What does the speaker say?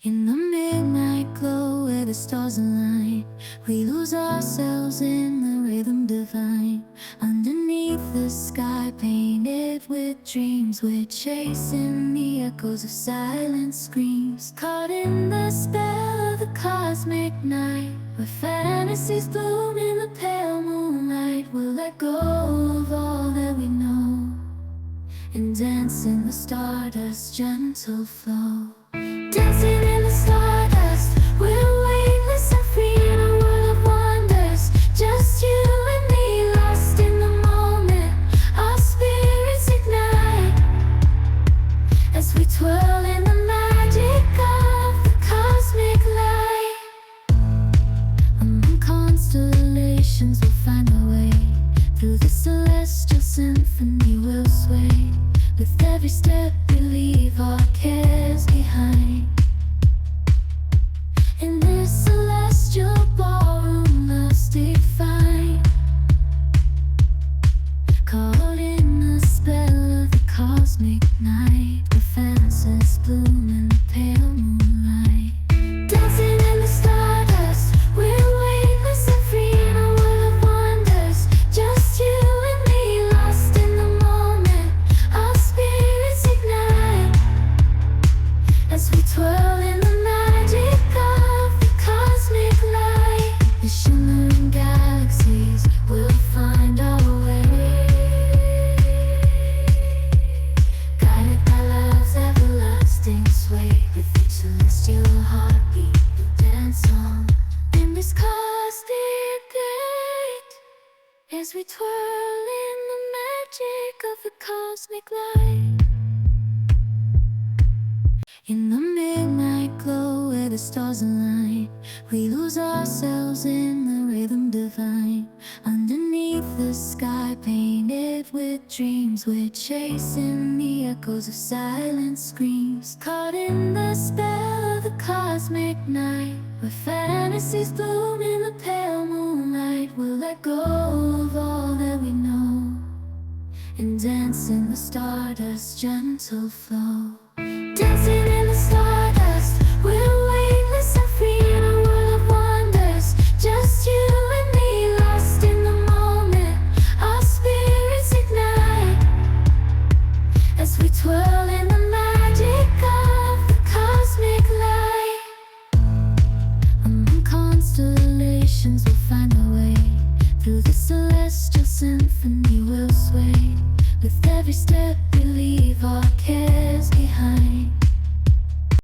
In the midnight glow where the stars align, we lose ourselves in the rhythm divine. Underneath the sky painted with dreams, we're chasing the echoes of silent screams. Caught in the spell of the cosmic night, where fantasies bloom in the pale moonlight. We'll let go of all that we know and dance in the stardust's gentle flow. Dancing in the stardust, we're weightless and free in a world of wonders. Just you and me, lost in the moment. Our spirits ignite as we twirl in the magic of the cosmic light. Among constellations, we'll find our way. Through the celestial symphony, we'll sway. With every step, we leave our cares behind. In this celestial ballroom, love's defined. Caught in the spell of the cosmic night, where fantasies bloom in the pale moonlight. Dancing in the stardust, we're weightless and free in a world of wonders. Just you and me, lost in the moment. Our spirits ignite as we twirl in the magic of the cosmic light. The shimmering galaxies will find our way, guided by love's everlasting sway. With each celestial heartbeat, we'll dance on in this cosmic gate as we twirl in the magic of the cosmic light. In the midnight glow where the stars align, we lose ourselves in the rhythm divine. Underneath the sky painted with dreams, we're chasing the echoes of silent screams. Caught in the spell of the cosmic night, where fantasies bloom in the pale moonlight. We'll let go of all that we know and dance in the stardust's gentle flow. Dancing in